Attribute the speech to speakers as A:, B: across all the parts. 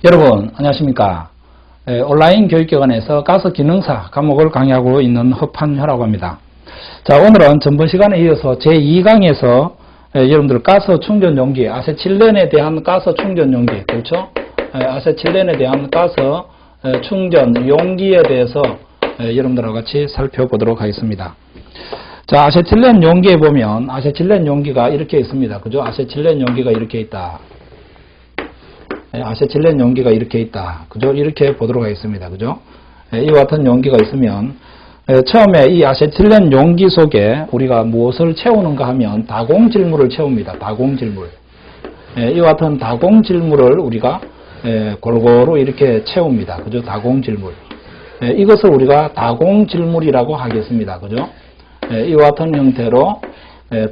A: 여러분 안녕하십니까. 온라인 교육기관에서 가스 기능사 과목을 강의하고 있는 허판효라고 합니다. 자, 오늘은 전번 시간에 이어서 제2강에서 여러분들 가스 충전 용기, 아세틸렌에 대한 가스 충전 용기, 그렇죠? 아세틸렌에 대한 가스 충전 용기에 대해서 여러분들과 같이 살펴보도록 하겠습니다. 자, 아세틸렌 용기에 보면 아세틸렌 용기가 이렇게 있습니다. 그죠? 아세틸렌 용기가 이렇게 있다. 아세틸렌 용기가 이렇게 있다. 그죠? 이렇게 보도록 하겠습니다. 그죠? 이와 같은 용기가 있으면 처음에 이 아세틸렌 용기 속에 우리가 무엇을 채우는가 하면 다공질물을 채웁니다. 다공질물. 이와 같은 다공질물을 우리가 골고루 이렇게 채웁니다. 그죠? 다공질물. 이것을 우리가 다공질물이라고 하겠습니다. 그죠? 이와 같은 형태로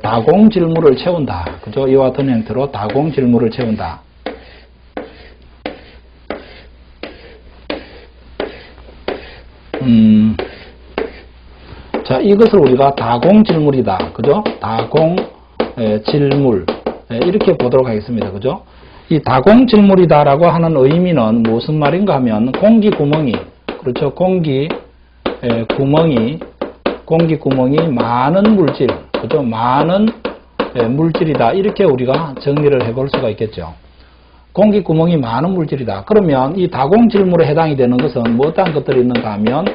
A: 다공질물을 채운다. 그죠? 이와 같은 형태로 다공질물을 채운다. 자, 이것을 우리가 다공질물이다. 그죠? 다공질물. 이렇게 보도록 하겠습니다. 그죠? 이 다공질물이다라고 하는 의미는 무슨 말인가 하면 공기구멍이, 그렇죠? 공기구멍이 많은 물질, 그죠? 많은 물질이다. 이렇게 우리가 정리를 해볼 수가 있겠죠. 공기구멍이 많은 물질이다. 그러면 이 다공질물에 해당이 되는 것은 뭐 어떤 것들이 있는가 하면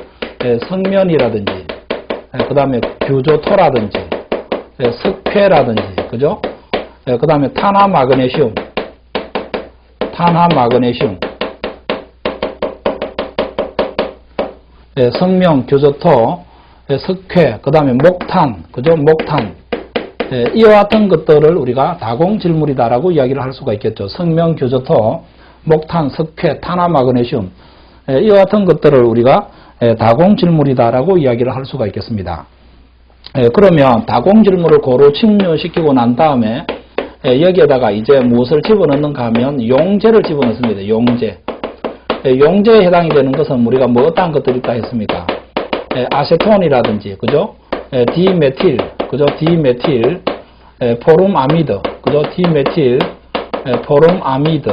A: 석면이라든지 그 다음에 규조토라든지 석회라든지 그죠? 그 다음에 탄화마그네슘 석명, 규조토, 석회, 그 다음에 목탄, 그죠? 목탄. 이와 같은 것들을 우리가 다공질물이다라고 이야기를 할 수가 있겠죠. 석명, 규조토, 목탄, 석회, 탄화마그네슘. 이와 같은 것들을 우리가 다공질물이다라고 이야기를 할 수가 있겠습니다. 그러면 다공질물을 고루 침류시키고 난 다음에 여기에다가 이제 무엇을 집어넣는가 하면 용제를 집어넣습니다. 용제. 용제에 해당이 되는 것은 우리가 뭐 어떤 것들이 있다 했습니까? 아세톤이라든지, 그죠? 디메틸, 그죠? 디메틸, 포름아미드, 그죠? 디메틸, 포름아미드.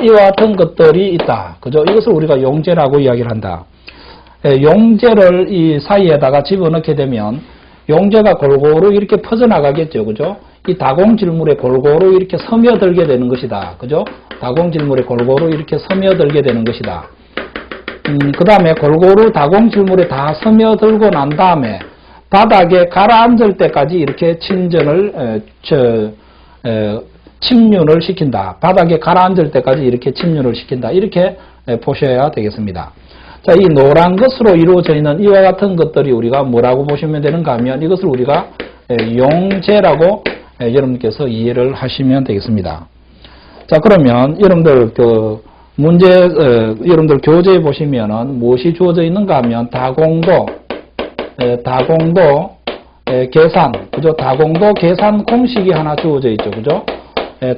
A: 이와 같은 것들이 있다. 그죠? 이것을 우리가 용제라고 이야기를 한다. 용제를 이 사이에다가 집어넣게 되면 용제가 골고루 이렇게 퍼져나가겠죠. 그죠? 이 다공질물에 골고루 이렇게 스며들게 되는 것이다. 그죠? 다공질물에 골고루 이렇게 스며들게 되는 것이다. 그 다음에 골고루 다공질물에 다 스며들고 난 다음에 바닥에 가라앉을 때까지 이렇게 침륜을 시킨다. 바닥에 가라앉을 때까지 이렇게 침륜을 시킨다. 이렇게 보셔야 되겠습니다. 자, 이 노란 것으로 이루어져 있는 이와 같은 것들이 우리가 뭐라고 보시면 되는가 하면 이것을 우리가 용제라고 여러분께서 이해를 하시면 되겠습니다. 자, 그러면 여러분들 여러분들 교재에 보시면은 무엇이 주어져 있는가 하면 다공도 계산, 그죠? 다공도 계산 공식이 하나 주어져 있죠. 그죠?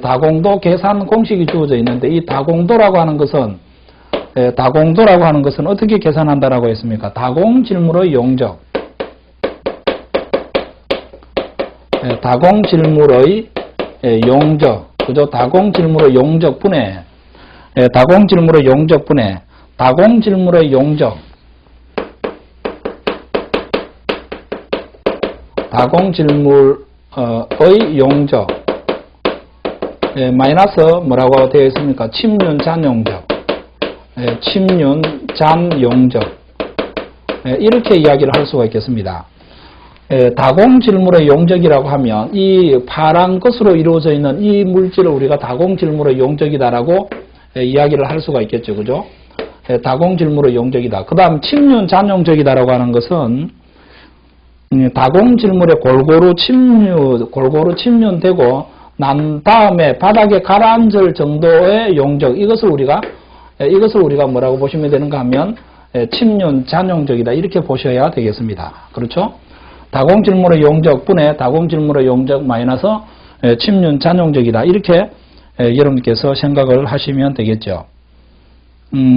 A: 다공도 계산 공식이 주어져 있는데 이 다공도라고 하는 것은 어떻게 계산한다라고 했습니까? 다공질물의 용적. 다공질물의 용적. 그죠? 다공질물의 용적분의 다공질물의 용적. 다공질물의 용적. 마이너스 뭐라고 되어 있습니까? 침륜잔 용적. 침륜잔 용적. 이렇게 이야기를 할 수가 있겠습니다. 다공질물의 용적이라고 하면 이 파란 것으로 이루어져 있는 이 물질을 우리가 다공질물의 용적이다라고 이야기를 할 수가 있겠죠. 그죠? 다공질물의 용적이다. 그 다음 침륜잔 용적이다라고 하는 것은 다공질물에 골고루 침륜되고 난 다음에 바닥에 가라앉을 정도의 용적. 이것을 우리가 뭐라고 보시면 되는가 하면 침륜잔 용적이다. 이렇게 보셔야 되겠습니다. 그렇죠? 다공질물의 용적분의 다공질물의 용적 마이너스 침륜잔 용적이다. 이렇게 여러분께서 생각을 하시면 되겠죠.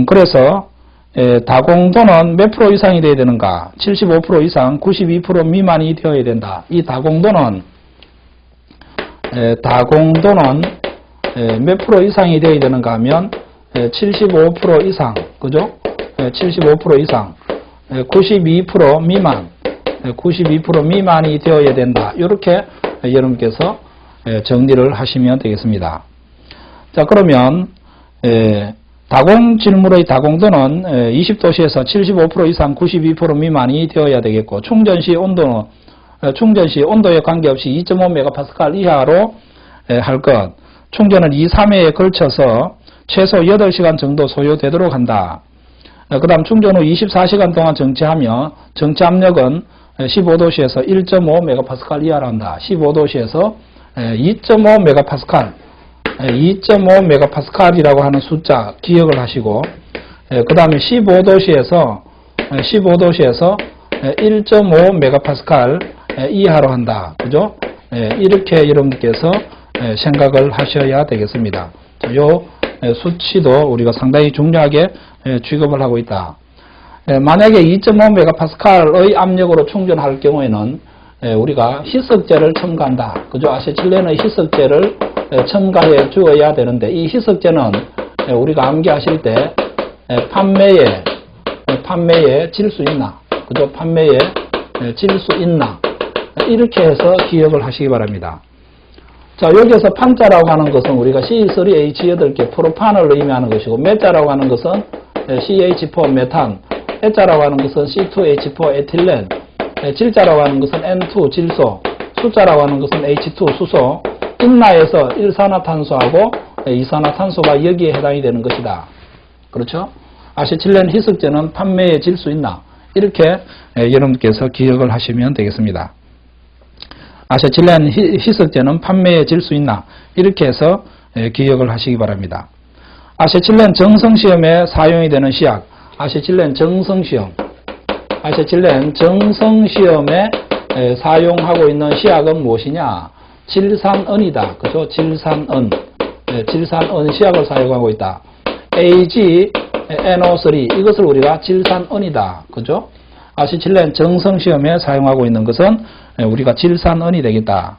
A: 그래서 다공도는 몇 프로 이상이 되어야 되는가? 75% 이상, 92% 미만이 되어야 된다. 이 다공도는 몇 프로 이상이 되어야 되는가 하면 75% 이상, 그죠? 75% 이상, 92% 미만, 92% 미만이 되어야 된다. 이렇게 여러분께서 정리를 하시면 되겠습니다. 자, 그러면 다공 질물의 다공도는 20도씨에서 75% 이상 92% 미만이 되어야 되겠고, 충전 시 온도에 관계없이 2.5MPa 이하로 할 것. 충전은 2, 3회에 걸쳐서 최소 8시간 정도 소요되도록 한다. 그 다음 충전 후 24시간 동안 정체하며 정체 압력은 15도씨에서 1.5MPa 이하로 한다. 15도씨에서 2.5MPa 2.5MPa이라고 하는 숫자 기억을 하시고, 그 다음에 15도씨에서 1.5MPa 이하로 한다. 그죠? 이렇게 여러분께서 생각을 하셔야 되겠습니다. 요 수치도 우리가 상당히 중요하게 취급을 하고 있다. 만약에 2.5MPa의 압력으로 충전할 경우에는 우리가 희석제를 첨가한다. 그죠? 아세틸렌의 희석제를 첨가해 주어야 되는데, 이 희석제는 우리가 암기하실 때 판매에 질 수 있나? 그죠? 판매에 질 수 있나? 이렇게 해서 기억을 하시기 바랍니다. 자, 여기에서 판자라고 하는 것은 우리가 C3H8개 프로판을 의미하는 것이고, 메자라고 하는 것은 CH4 메탄, 에자라고 하는 것은 C2H4 에틸렌, 질자라고 하는 것은 N2 질소, 숫자라고 하는 것은 H2 수소, 인나에서 일산화탄소하고 이산화탄소가 여기에 해당이 되는 것이다. 그렇죠? 아세틸렌 희석제는 판매에 질 수 있나? 이렇게 여러분께서 기억을 하시면 되겠습니다. 아세틸렌 희석제는 판매에 질 수 있나? 이렇게 해서 기억을 하시기 바랍니다. 아세틸렌 정성시험에 사용이 되는 시약, 아세틸렌 정성시험에 사용하고 있는 시약은 무엇이냐? 질산은이다. 그죠? 질산은 시약을 사용하고 있다. AgNO3 이것을 우리가 질산은이다. 그죠? 아세틸렌 정성시험에 사용하고 있는 것은 우리가 질산은이 되겠다.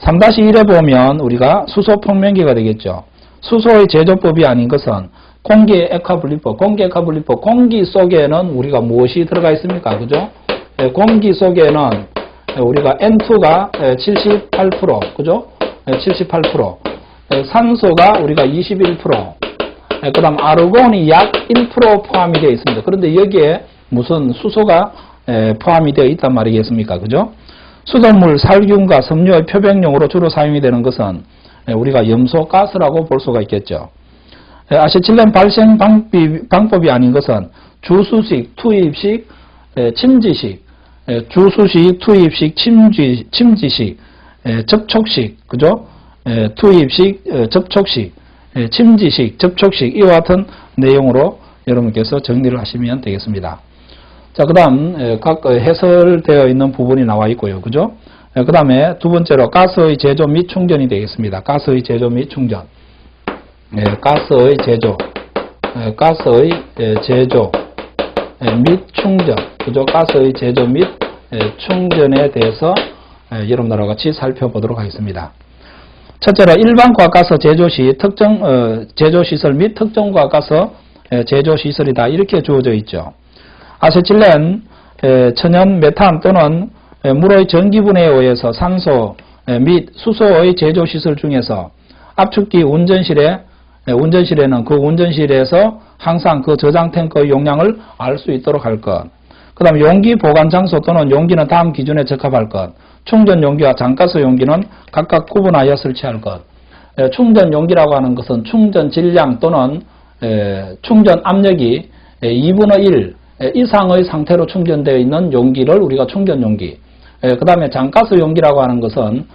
A: 3-1에 보면 우리가 수소 평면기가 되겠죠. 수소의 제조법이 아닌 것은 공기 액화분리법, 공기 속에는 우리가 무엇이 들어가 있습니까? 그죠? 공기 속에는 우리가 N2가 78%, 그죠? 78%, 산소가 우리가 21%, 그 다음 아르곤이 약 1% 포함이 되어 있습니다. 그런데 여기에 무슨 수소가 포함이 되어 있단 말이겠습니까? 그죠? 수돗물, 살균과 섬유의 표백용으로 주로 사용이 되는 것은 우리가 염소가스라고 볼 수가 있겠죠. 아세틸렌 발생 방법이 아닌 것은 주수식, 투입식, 침지식, 주수식, 투입식, 침지식, 접촉식, 그죠? 투입식, 접촉식, 침지식, 접촉식, 이와 같은 내용으로 여러분께서 정리를 하시면 되겠습니다. 자, 그 다음, 각 해설되어 있는 부분이 나와 있고요. 그죠? 그 다음에 두 번째로 가스의 제조 및 충전이 되겠습니다. 가스의 제조 및 충전. 가스의 제조 및 충전, 그죠? 가스의 제조 및 충전에 대해서 여러분들과 같이 살펴보도록 하겠습니다. 첫째로 일반 과가스 제조 시 특정 제조시설 및 특정 과가스 제조시설이다. 이렇게 주어져 있죠. 아세틸렌, 천연 메탄 또는 물의 전기분해에 의해서 산소 및 수소의 제조시설 중에서 압축기 운전실에는 그 운전실에서 항상 그 저장 탱크의 용량을 알 수 있도록 할 것. 그 다음 용기 보관 장소 또는 용기는 다음 기준에 적합할 것. 충전 용기와 장가스 용기는 각각 구분하여 설치할 것. 충전 용기라고 하는 것은 충전 질량 또는 충전 압력이 2분의 1 이상의 상태로 충전되어 있는 용기를 우리가 충전 용기. 그 다음에 장가스 용기라고 하는 것은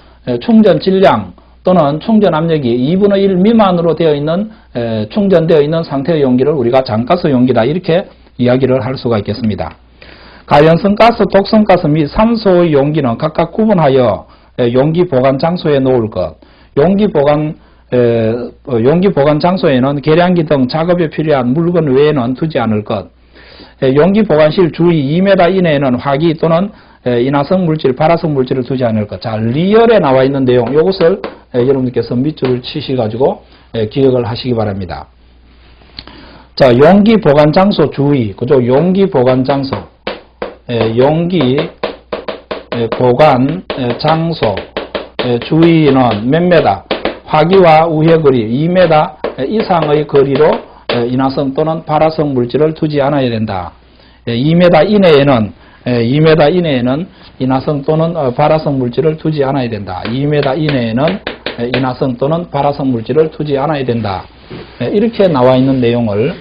A: 충전 질량 또는 충전 압력이 2분의 1 미만으로 되어 있는 충전되어 있는 상태의 용기를 우리가 장가스 용기다. 이렇게 이야기를 할 수가 있겠습니다. 가연성 가스, 독성 가스 및 산소의 용기는 각각 구분하여 용기 보관 장소에 놓을 것. 용기 보관 장소에는 계량기 등 작업에 필요한 물건 외에는 두지 않을 것. 용기 보관실 주위 2m 이내에는 화기 또는 인화성 물질, 발화성 물질을 두지 않을 것. 자, 리얼에 나와 있는 내용, 이것을 여러분께서 밑줄을 치셔가지고 기억을 하시기 바랍니다. 자, 용기 보관 장소 주의. 그죠? 용기 보관 장소. 용기 보관 장소 주의는 몇 메다? 화기와 우회 거리 2m 이상의 거리로 인화성 또는 발화성 물질을 두지 않아야 된다. 2m 이내에는 인화성 또는 발화성 물질을 두지 않아야 된다. 2m 이내에는 인화성 또는 발화성 물질을 두지 않아야 된다. 이렇게 나와 있는 내용을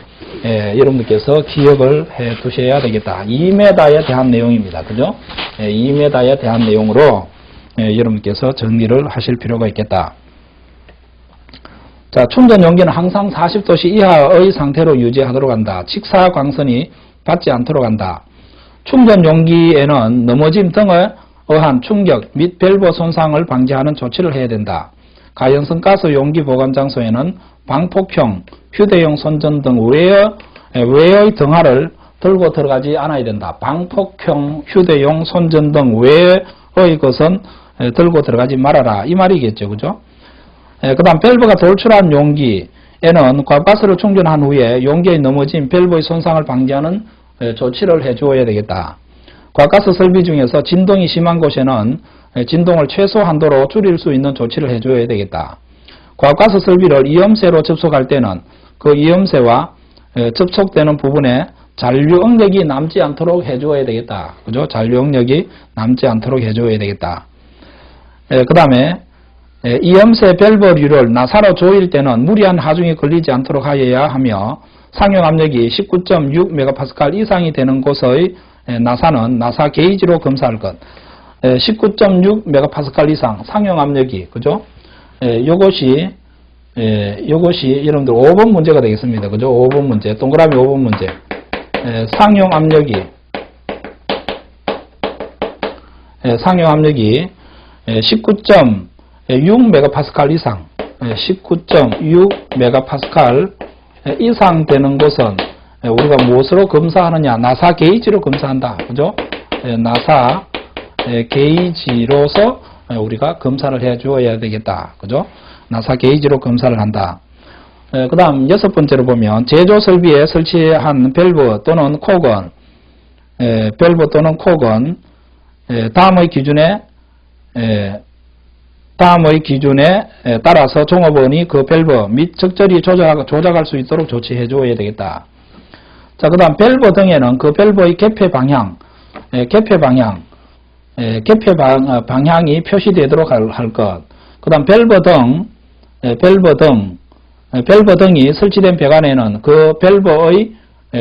A: 여러분들께서 기억을 해 두셔야 되겠다. 2m에 대한 내용입니다. 그죠? 2m에 대한 내용으로 여러분께서 정리를 하실 필요가 있겠다. 자, 충전 용기는 항상 40도씨 이하의 상태로 유지하도록 한다. 직사광선이 받지 않도록 한다. 충전 용기에는 넘어짐 등에 의한 충격 및 밸브 손상을 방지하는 조치를 해야 된다. 가연성 가스 용기 보관 장소에는 방폭형, 휴대용 손전 등 외의 등화를 들고 들어가지 않아야 된다. 방폭형, 휴대용 손전 등 외의 것은 들고 들어가지 말아라. 이 말이겠죠. 그죠? 그 다음 밸브가 돌출한 용기에는 과가스를 충전한 후에 용기의 넘어진 밸브의 손상을 방지하는 조치를 해주어야 되겠다. 과가스 설비 중에서 진동이 심한 곳에는 진동을 최소 한도로 줄일 수 있는 조치를 해줘야 되겠다. 과가스 설비를 이염새로 접촉할 때는 그 이염새와 접촉되는 부분에 잔류 응력이 남지 않도록 해줘야 되겠다. 그죠? 잔류 응력이 남지 않도록 해줘야 되겠다. 그 다음에 이염새 밸브류를 나사로 조일 때는 무리한 하중이 걸리지 않도록 하여야 하며 상용 압력이 19.6MPa 이상이 되는 곳의 나사는 나사 게이지로 검사할 것. 19.6MPa 이상 상용 압력이 그죠? 요것이 여러분들 5번 문제가 되겠습니다. 그죠? 5번 문제. 동그라미 5번 문제. 상용 압력이 19.6MPa 이상 19.6MPa 이상 되는 곳은 우리가 무엇으로 검사하느냐? 나사 게이지로 검사한다. 그죠? 나사 게이지로서 우리가 검사를 해 주어야 되겠다. 그죠? 나사 게이지로 검사를 한다. 그 다음 6번째로 보면 제조 설비에 설치한 밸브 또는 콕은 다음의 기준에 따라서 종업원이 그 밸브 및 적절히 조작할 수 있도록 조치해 주어야 되겠다. 자, 그 다음 밸브 등에는 그 밸브의 개폐 방향이 표시되도록 할 것. 그 다음 밸브 등이 설치된 배관에는 그 밸브의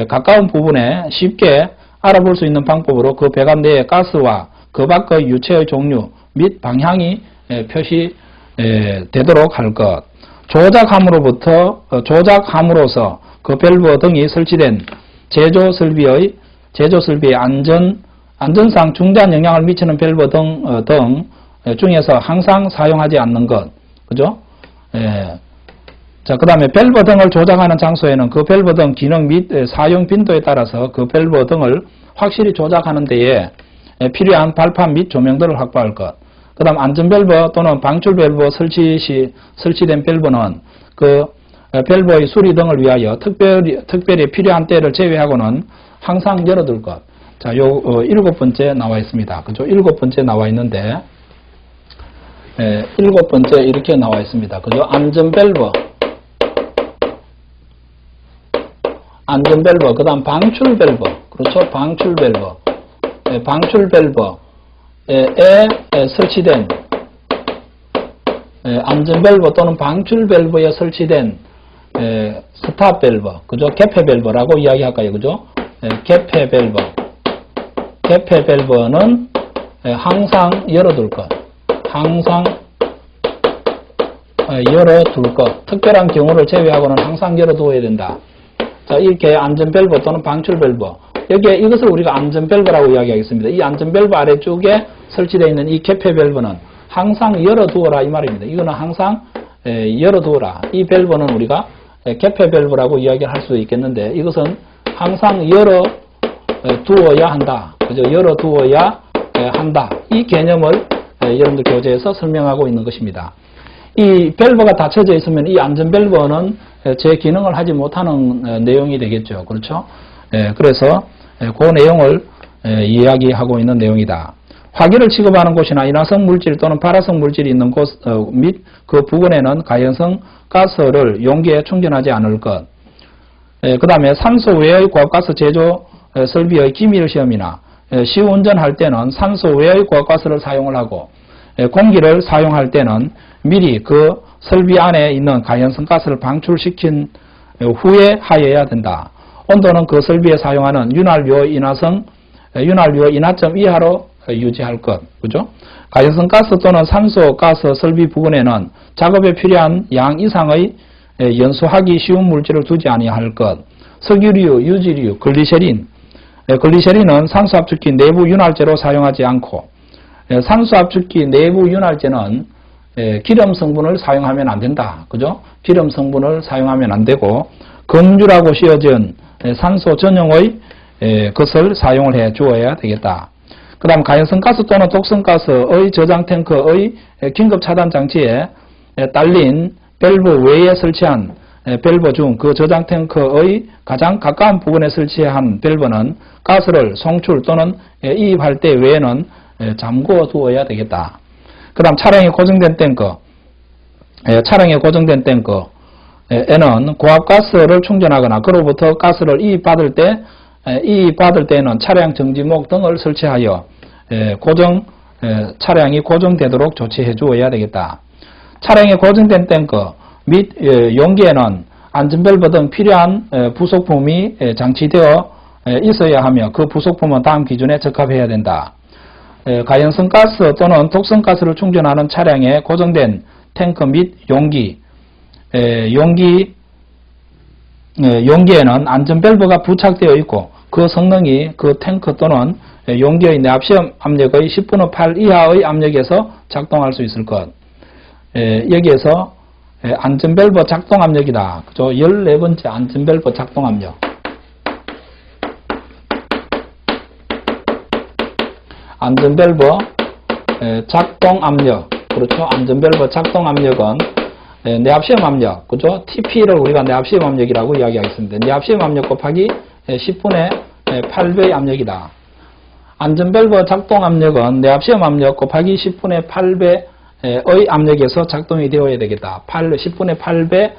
A: 가까운 부분에 쉽게 알아볼 수 있는 방법으로 그 배관 내의 가스와 그 밖의 유체의 종류 및 방향이 표시되도록 할 것. 조작함으로써 그 밸브 등이 설치된 제조 설비의 안전상 중대한 영향을 미치는 밸브 등 중에서 항상 사용하지 않는 것. 그죠? 자, 그 다음에 밸브 등을 조작하는 장소에는 그 밸브 등 기능 및 사용 빈도에 따라서 그 밸브 등을 확실히 조작하는 데에 필요한 발판 및 조명들을 확보할 것. 그 다음 안전 밸브 또는 방출 밸브 설치된 밸브는 그 밸브의 수리 등을 위하여 특별히 필요한 때를 제외하고는 항상 열어둘 것. 자, 요 7번째 나와 있습니다. 그죠? 7번째 나와 있는데 7번째 이렇게 나와 있습니다. 그죠? 안전 밸브, 그 다음 방출 밸브, 그렇죠? 방출 밸브에 설치된 안전 밸브 또는 방출 밸브에 설치된 스탑 밸브, 그죠? 개폐 밸브라고 이야기할까요? 그죠? 개폐 밸브는 항상 열어둘 것. 특별한 경우를 제외하고는 항상 열어두어야 된다. 자, 이렇게 안전 밸브 또는 방출 밸브. 여기에 이것을 우리가 안전 밸브라고 이야기하겠습니다. 이 안전 밸브 아래쪽에 설치되어 있는 이 개폐 밸브는 항상 열어두어라 이 말입니다. 이거는 항상 열어두어라. 이 밸브는 우리가 개폐 밸브라고 이야기를 할 수 있겠는데 이것은 항상 열어두어야 한다. 그죠? 열어두어야 한다. 이 개념을 여러분들 교재에서 설명하고 있는 것입니다. 이 밸브가 닫혀져 있으면 이 안전 밸브는 제 기능을 하지 못하는 내용이 되겠죠. 그렇죠? 그래서 그 내용을 이야기하고 있는 내용이다. 화기를 취급하는 곳이나 인화성 물질 또는 발화성 물질이 있는 곳 및 그 부근에는 가연성 가스를 용기에 충전하지 않을 것. 그 다음에 산소 외의 고압가스 제조 설비의 기밀 시험이나 시운전할 때는 산소 외의 고압가스를 사용을 하고 공기를 사용할 때는 미리 그 설비 안에 있는 가연성 가스를 방출시킨 후에 하여야 된다. 온도는 그 설비에 사용하는 윤활유 인하점 이하로 유지할 것. 그죠? 가연성 가스 또는 산소 가스 설비 부근에는 작업에 필요한 양 이상의 연소하기 쉬운 물질을 두지 아니할 것. 석유류, 유지류, 글리세린. 글리세린은 산소압축기 내부 윤활제로 사용하지 않고 산소압축기 내부 윤활제는 기름 성분을 사용하면 안 된다. 그죠? 기름 성분을 사용하면 안 되고 검유라고 씌어진 산소 전용의 것을 사용을 해 주어야 되겠다. 그 다음 가연성 가스 또는 독성 가스의 저장 탱크의 긴급 차단 장치에 딸린 밸브 외에 설치한 밸브 중 그 저장 탱크의 가장 가까운 부분에 설치한 밸브는 가스를 송출 또는 이입할 때 외에는 잠궈 두어야 되겠다. 그 다음 차량에 고정된 탱크, 차량에 고정된 탱크에는 고압가스를 충전하거나 그로부터 가스를 이입받을 때에는 차량 정지목 등을 설치하여 차량이 고정되도록 조치해 주어야 되겠다. 차량에 고정된 탱크 및 용기에는 안전밸브 등 필요한 부속품이 장치되어 있어야 하며 그 부속품은 다음 기준에 적합해야 된다. 가연성 가스 또는 독성 가스를 충전하는 차량에 고정된 탱크 및 용기에는 안전밸브가 부착되어 있고 그 성능이 그 탱크 또는 용기의 내압시험 압력의 10분의 8 이하의 압력에서 작동할 수 있을 것. 여기에서 안전밸브 작동 압력이다. 그죠? 14번째 안전밸브 작동 압력. 안전밸브 작동 압력. 그렇죠? 안전밸브 작동 압력은 내압시험 압력. 그죠? TP를 우리가 내압시험 압력이라고 이야기하겠습니다. 내압시험 압력 곱하기 10분의 8배의 압력이다. 안전밸브 작동 압력은 내압시험 압력 곱하기 10분의 8배의 압력에서 작동이 되어야 되겠다. 10분의 8배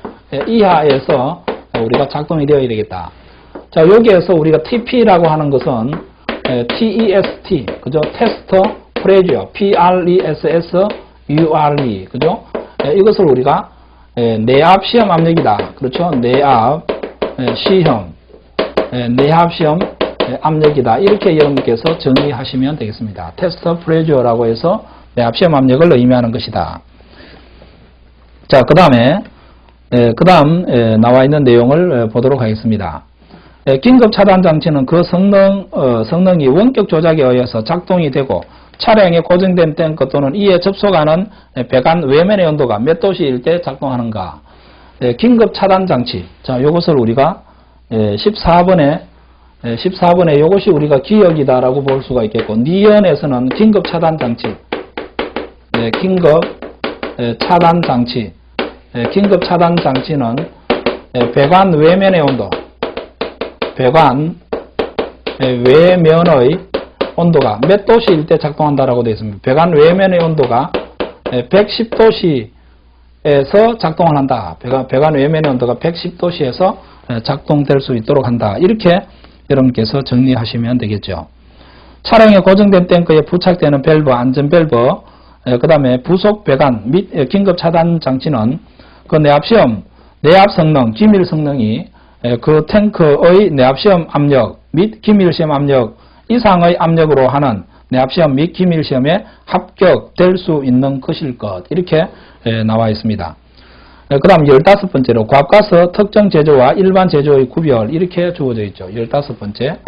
A: 이하에서 우리가 작동이 되어야 되겠다. 자, 여기에서 우리가 TP라고 하는 것은 TEST, 그죠? 테스터 프레지어, PRESSURE, 그죠? 이것을 우리가 내압 시험 압력이다. 그렇죠? 내압 시험 압력이다. 이렇게 여러분께서 정의하시면 되겠습니다. 테스터 프레지어라고 해서 내압 시험 압력을 의미하는 것이다. 자, 그 다음 나와 있는 내용을 보도록 하겠습니다. 긴급 차단 장치는 그 성능이 원격 조작에 의해서 작동이 되고 차량에 고정된 탱크 또는 이에 접속하는 배관 외면의 온도가 몇 도씨일 때 작동하는가. 긴급 차단 장치. 자, 이것을 우리가 14번에 이것이 우리가 기억이다라고 볼 수가 있겠고, 니언에서는 긴급 차단 장치. 긴급 차단 장치. 긴급 차단 장치는 배관 외면의 온도. 배관 외면의 온도가 몇 도씨일 때 작동한다라고 되어 있습니다. 배관 외면의 온도가 110도씨에서 작동을 한다. 배관 외면의 온도가 110도씨에서 작동될 수 있도록 한다. 이렇게 여러분께서 정리하시면 되겠죠. 차량에 고정된 탱크에 부착되는 밸브, 안전 밸브, 그 다음에 부속 배관 및 긴급 차단 장치는 그 내압 성능, 기밀 성능이 그 탱크의 내압시험 압력 및 기밀시험 압력 이상의 압력으로 하는 내압시험 및 기밀시험에 합격될 수 있는 것일 것. 이렇게 나와 있습니다. 그 다음 15번째로 고압가스 특정 제조와 일반 제조의 구별. 이렇게 주어져 있죠. 15번째.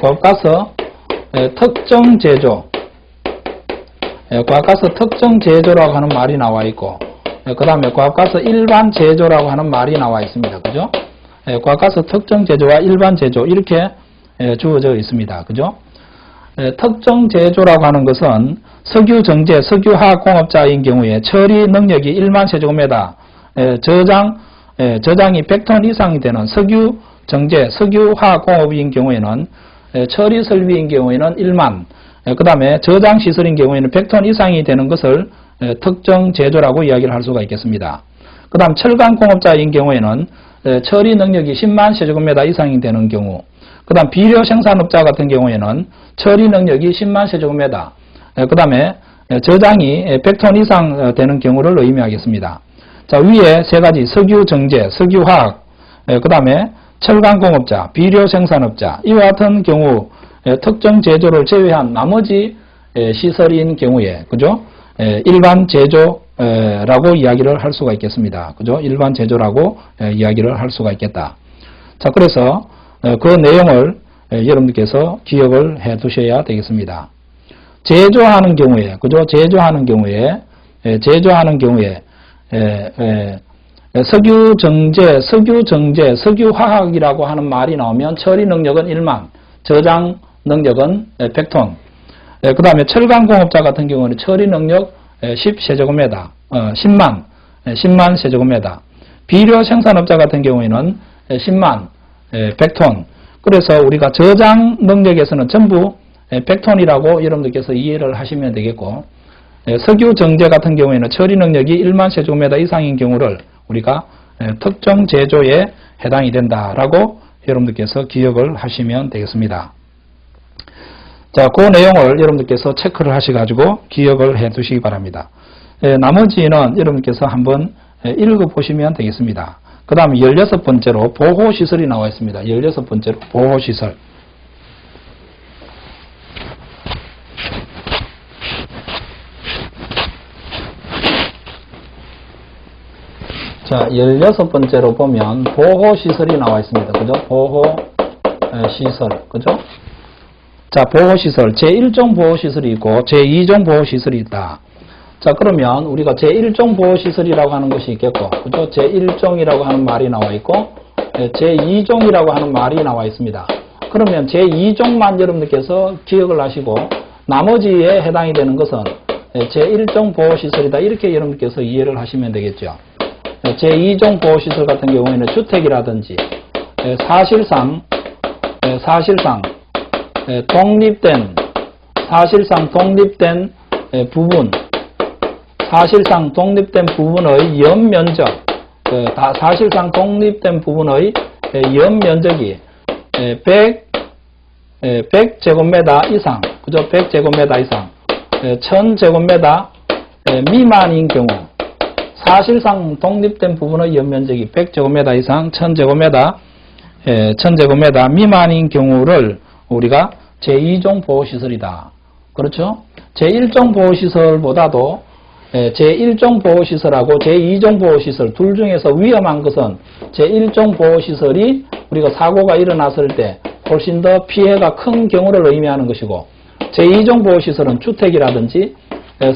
A: 고압가스 특정 제조. 고압가스 특정 제조라고 하는 말이 나와 있고, 그 다음에 고압가스 일반 제조라고 하는 말이 나와 있습니다. 그죠? 고압가스 특정 제조와 일반 제조 이렇게 주어져 있습니다. 그죠? 특정 제조라고 하는 것은 석유 정제, 석유화학공업자인 경우에 처리 능력이 1만 세제곱미터, 저장이 100톤 이상이 되는 석유 정제, 석유화학공업인 경우에는 처리 설비인 경우에는 1만, 그 다음에 저장 시설인 경우에는 100톤 이상이 되는 것을 특정 제조라고 이야기를 할 수가 있겠습니다. 그 다음 철강공업자인 경우에는 처리 능력이 10만 세제곱미터 이상이 되는 경우, 그 다음 비료 생산업자 같은 경우에는 처리 능력이 10만 세제곱미터, 그 다음에 저장이 100톤 이상 되는 경우를 의미하겠습니다. 자, 위에 세 가지 석유 정제, 석유화학, 그 다음에 철강공업자, 비료 생산업자, 이와 같은 경우 특정 제조를 제외한 나머지 시설인 경우에, 그죠? 일반 제조라고 이야기를 할 수가 있겠습니다. 그죠? 일반 제조라고 이야기를 할 수가 있겠다. 자, 그래서 그 내용을 여러분들께서 기억을 해 두셔야 되겠습니다. 제조하는 경우에, 그죠? 제조하는 경우에, 석유 정제, 석유화학이라고 하는 말이 나오면 처리 능력은 1만, 저장 능력은 100톤. 그 다음에 철강공업자 같은 경우는 처리 능력 10세제곱미터, 10만 세제곱미터. 비료 생산업자 같은 경우에는 10만, 100톤. 그래서 우리가 저장 능력에서는 전부 100톤이라고 여러분들께서 이해를 하시면 되겠고, 석유 정제 같은 경우에는 처리 능력이 1만 세제곱미터 이상인 경우를 우리가 특정 제조에 해당이 된다라고 여러분들께서 기억을 하시면 되겠습니다. 자, 그 내용을 여러분들께서 체크를 하셔가지고 기억을 해 두시기 바랍니다. 나머지는 여러분께서 한번 읽어보시면 되겠습니다. 그 다음 16번째로 보호시설이 나와 있습니다. 16번째로 보호시설. 자, 16번째로 보면 보호시설이 나와 있습니다. 그죠? 보호시설. 그죠? 자, 보호시설. 제1종 보호시설이 있고 제2종 보호시설이 있다. 자, 그러면 우리가 제1종 보호시설이라고 하는 것이 있겠고, 그죠? 제1종이라고 하는 말이 나와 있고 제2종이라고 하는 말이 나와 있습니다. 그러면 제2종만 여러분들께서 기억을 하시고 나머지에 해당이 되는 것은 제1종 보호시설이다. 이렇게 여러분들께서 이해를 하시면 되겠죠. 제2종 보호시설 같은 경우에는 주택이라든지 사실상 독립된 부분의 연면적, 사실상 독립된 부분의 연면적이 100제곱미터 이상, 그죠? 100제곱미터 이상, 1000제곱미터 미만인 경우, 사실상 독립된 부분의 연면적이 100제곱미터 이상, 1000제곱미터 미만인 경우를 우리가 제2종 보호시설이다. 그렇죠? 제1종 보호시설보다도 제1종 보호시설하고 제2종 보호시설 둘 중에서 위험한 것은 제1종 보호시설이 우리가 사고가 일어났을 때 훨씬 더 피해가 큰 경우를 의미하는 것이고, 제2종 보호시설은 주택이라든지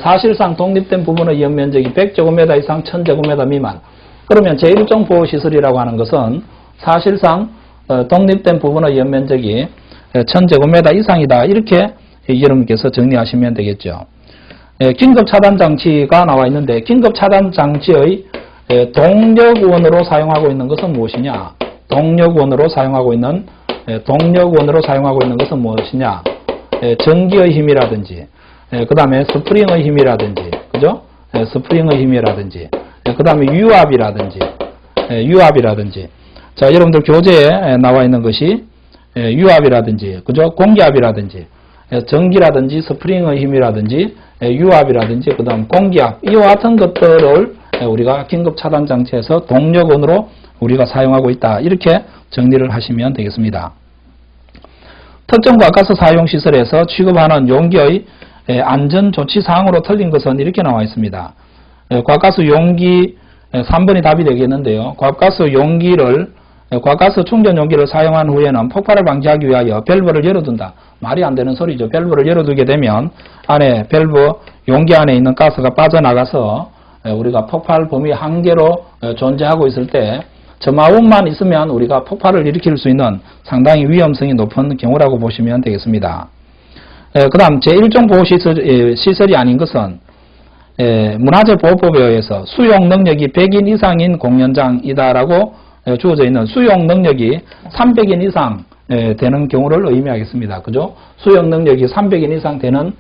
A: 사실상 독립된 부분의 연면적이 100제곱미터 이상 1000제곱미터 미만. 그러면 제1종 보호시설이라고 하는 것은 사실상 독립된 부분의 연면적이 1000제곱미터 이상이다. 이렇게 여러분께서 정리하시면 되겠죠. 긴급차단장치가 나와 있는데 긴급차단장치의 동력원으로 사용하고 있는 것은 무엇이냐? 동력원으로 사용하고 있는 것은 무엇이냐? 전기의 힘이라든지, 그 다음에 스프링의 힘이라든지, 그죠? 스프링의 힘이라든지, 그 다음에 유압이라든지. 자, 여러분들 교재에 나와 있는 것이 유압이라든지, 그죠? 공기압이라든지, 전기라든지, 스프링의 힘이라든지, 유압이라든지, 그 다음 공기압, 이와 같은 것들을 우리가 긴급차단장치에서 동력원으로 우리가 사용하고 있다. 이렇게 정리를 하시면 되겠습니다. 특정 과가스 사용시설에서 취급하는 용기의 안전조치사항으로 틀린 것은 이렇게 나와 있습니다. 과가스 용기, 3번이 답이 되겠는데요. 과가스 충전 용기를 사용한 후에는 폭발을 방지하기 위하여 밸브를 열어둔다. 말이 안 되는 소리죠. 밸브를 열어두게 되면 안에 용기 안에 있는 가스가 빠져나가서 우리가 폭발 범위 한계로 존재하고 있을 때 저마운만 있으면 우리가 폭발을 일으킬 수 있는 상당히 위험성이 높은 경우라고 보시면 되겠습니다. 그 다음 제1종 보호시설이 아닌 것은 문화재보호법에 의해서 수용 능력이 100인 이상인 공연장이다라고 주어져 있는 수용 능력이 300인 이상 되는 경우를 의미하겠습니다. 그죠? 수용 능력이 300인 이상 되는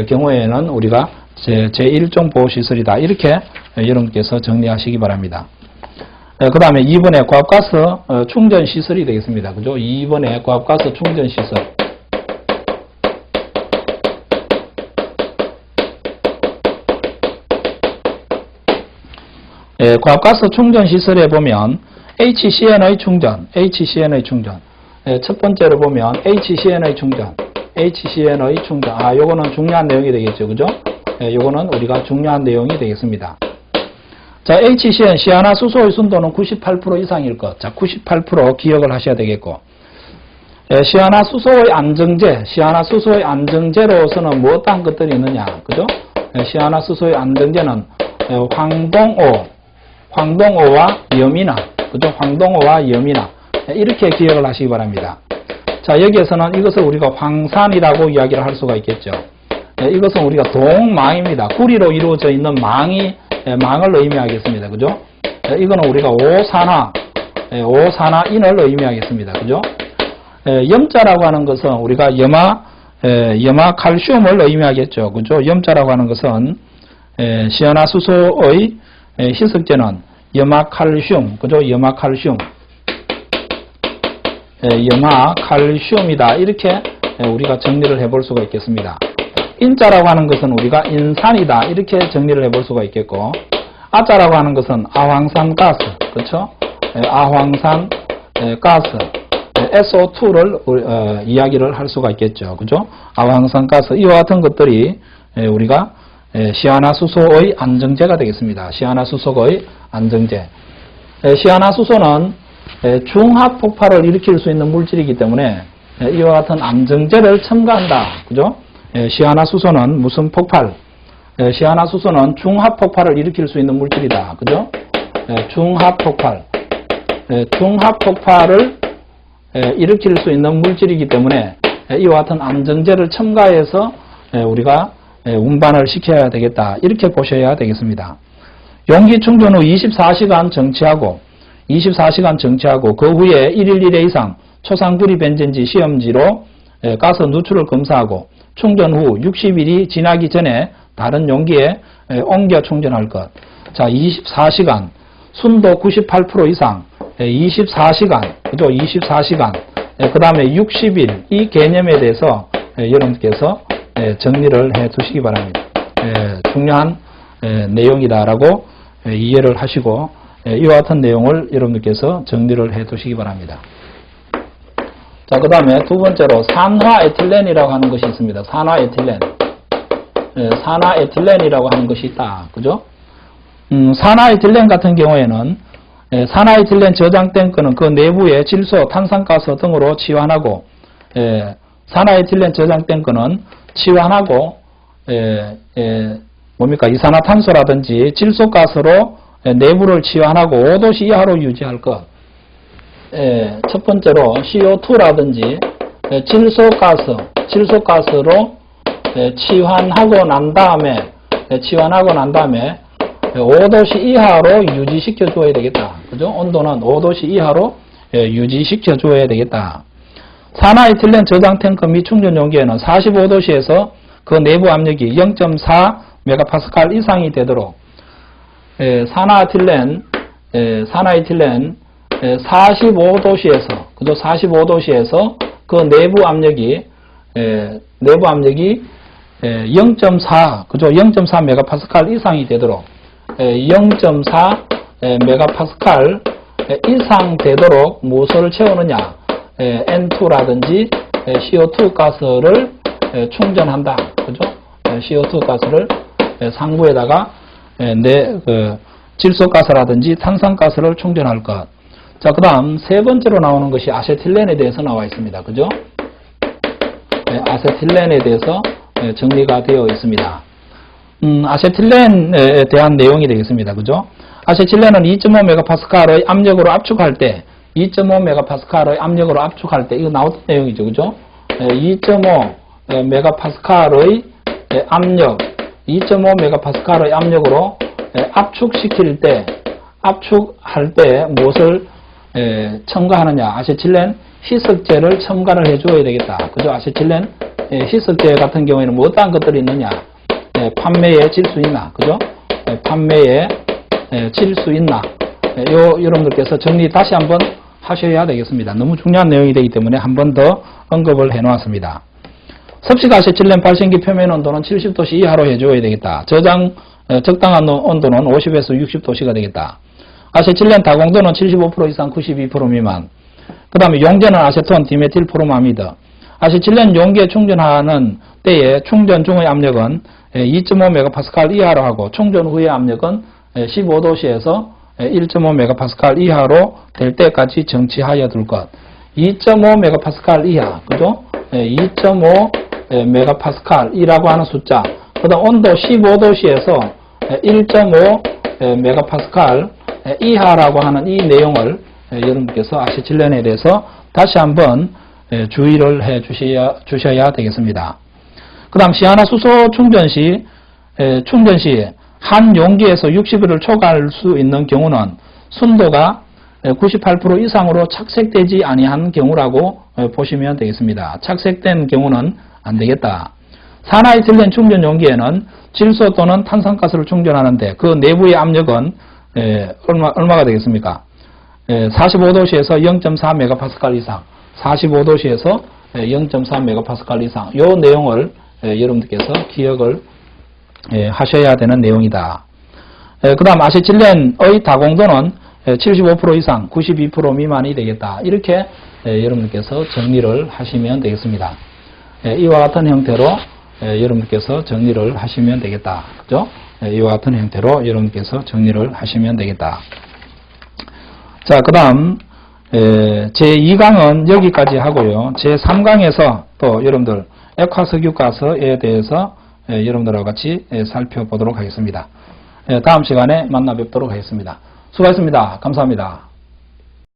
A: 경우에는 우리가 제1종 보호시설이다. 이렇게 여러분께서 정리하시기 바랍니다. 그 다음에 2번에 고압가스 충전시설이 되겠습니다. 그죠? 2번에 고압가스 충전시설. 고압가스 충전시설에 보면 HCN의 충전. 첫 번째로 보면 HCN의 충전. 요거는 중요한 내용이 되겠죠. 그죠? 요거는 우리가 중요한 내용이 되겠습니다. 자, HCN, 시아나수소의 순도는 98% 이상일 것. 자, 98% 기억을 하셔야 되겠고. 시아나수소의 안정제로서는 뭐 어떤 것들이 있느냐. 그죠? 시아나수소의 안정제는 황동오와 염이나, 그죠? 황동오와 염이나. 이렇게 기억을 하시기 바랍니다. 자, 여기에서는 이것을 우리가 황산이라고 이야기를 할 수가 있겠죠. 이것은 우리가 동망입니다. 구리로 이루어져 있는 망을 의미하겠습니다. 그죠? 이거는 우리가 오산화인을 의미하겠습니다. 그죠? 염자라고 하는 것은 우리가 염화칼슘을 의미하겠죠. 그죠? 염자라고 하는 것은 시아나수소의 희석제는 염화칼슘, 그죠? 염화칼슘이다. 이렇게 우리가 정리를 해볼 수가 있겠습니다. 인자라고 하는 것은 우리가 인산이다. 이렇게 정리를 해볼 수가 있겠고, 아자라고 하는 것은 아황산가스, 그렇죠? 아황산가스, SO2를 이야기를 할 수가 있겠죠. 그죠? 아황산가스, 이와 같은 것들이 우리가 시아나수소의 안정제가 되겠습니다. 시아나수소의 안정제. 시아나수소는 중합 폭발을 일으킬 수 있는 물질이기 때문에 이와 같은 안정제를 첨가한다. 그죠? 시아나수소는 무슨 폭발? 시아나수소는 중합 폭발을 일으킬 수 있는 물질이다. 그죠? 중합 폭발을 일으킬 수 있는 물질이기 때문에 이와 같은 안정제를 첨가해서 우리가 운반을 시켜야 되겠다. 이렇게 보셔야 되겠습니다. 용기 충전 후 24시간 정치하고 그 후에 1일 1회 이상 초상구리 벤젠지 시험지로 가스 누출을 검사하고 충전 후 60일이 지나기 전에 다른 용기에 옮겨 충전할 것. 자, 24시간, 순도 98% 이상, 24시간, 그죠? 24시간, 그 다음에 60일, 이 개념에 대해서 여러분께서 정리를 해 두시기 바랍니다. 중요한 내용이다라고 이해를 하시고, 이와 같은 내용을 여러분들께서 정리를 해 두시기 바랍니다. 자, 그 다음에 두 번째로 산화에틸렌이라고 하는 것이 있습니다. 산화에틸렌이라고 하는 것이 있다. 그죠? 산화에틸렌 같은 경우에는 산화에틸렌 저장된 거는 그 내부에 질소, 탄산가스 등으로 치환하고 산화에틸렌 저장된 거는 치환하고 이산화탄소라든지 질소가스로 내부를 치환하고 5도씨 이하로 유지할 것. 첫 번째로 CO2라든지 질소가스로 치환하고 난 다음에 5도씨 이하로 유지시켜 줘야 되겠다. 그죠? 온도는 5도씨 이하로 유지시켜 줘야 되겠다. 산화에틸렌 저장 탱크 및 충전 용기에는 45도씨에서 그 내부 압력이 0.4 메가파스칼 이상이 되도록 산화에틸렌 45도씨에서, 그죠? 45도씨에서 그 내부 압력이 0.4, 그죠? 0.4 메가파스칼 이상이 되도록 0.4 메가파스칼 이상 되도록 무엇을 채우느냐? N2라든지 CO2 가스를 충전한다. 그죠? CO2 가스를 상부에다가 질소가스라든지 탄산가스를 충전할 것. 자, 그 다음 세 번째로 나오는 것이 아세틸렌에 대해서 나와 있습니다. 그죠? 아세틸렌에 대해서 정리가 되어 있습니다. 아세틸렌에 대한 내용이 되겠습니다. 그죠? 아세틸렌은 2.5 메가파스칼의 압력으로 압축할 때, 2.5 메가파스칼의 압력으로 압축할 때, 이거 나왔던 내용이죠. 그죠? 2.5 메가파스칼의 압력, 2.5 메가파스칼의 압력으로 압축시킬 때, 압축할 때 무엇을 첨가하느냐? 아세틸렌 희석제를 첨가를 해줘야 되겠다. 그죠? 아세틸렌 희석제 같은 경우에는 뭐 어떠한 것들이 있느냐? 판매에 질 수 있나? 그죠? 판매에 질 수 있나? 여러분들께서 정리 다시 한번 하셔야 되겠습니다. 너무 중요한 내용이 되기 때문에 한 번 더 언급을 해 놓았습니다. 섭식 아세틸렌 발생기 표면 온도는 70도씨 이하로 해줘야 되겠다. 적당한 온도는 50에서 60도씨가 되겠다. 아세틸렌 다공도는 75% 이상 92% 미만. 그 다음에 용제는 아세톤 디메틸 포르마미드. 아세틸렌 용기에 충전하는 때에 충전 중의 압력은 2.5 메가파스칼 이하로 하고 충전 후의 압력은 15도씨에서 1.5 메가파스칼 이하로 될 때까지 정치하여 둘 것. 2.5 메가파스칼 이하, 그죠? 2.5 메가파스칼이라고 하는 숫자. 그 다음 온도 15도씨에서 1.5 메가파스칼 이하라고 하는 이 내용을 여러분께서 아세틸렌에 대해서 다시 한번 주의를 해 주셔야 되겠습니다. 그 다음 시아나수소 충전 시 한 용기에서 60일을 초과할 수 있는 경우는 순도가 98% 이상으로 착색되지 아니한 경우라고 보시면 되겠습니다. 착색된 경우는 안 되겠다. 산화에틸렌 충전 용기에는 질소 또는 탄산가스를 충전하는데 그 내부의 압력은 얼마가 되겠습니까? 45도씨에서 0.4 메가파스칼 이상, 45도씨에서 0.4 메가파스칼 이상. 이 내용을 여러분들께서 기억을 하셔야 되는 내용이다. 그 다음 아세틸렌의 다공도는 75% 이상, 92% 미만이 되겠다. 이렇게 여러분들께서 정리를 하시면 되겠습니다. 이와 같은 형태로 여러분들께서 정리를 하시면 되겠다. 그죠? 이와 같은 형태로 여러분께서 정리를 하시면 되겠다. 자, 그 다음 제2강은 여기까지 하고요. 제3강에서 또 여러분들 액화석유가스에 대해서 여러분들하고 같이 살펴보도록 하겠습니다. 다음 시간에 만나 뵙도록 하겠습니다. 수고하셨습니다. 감사합니다.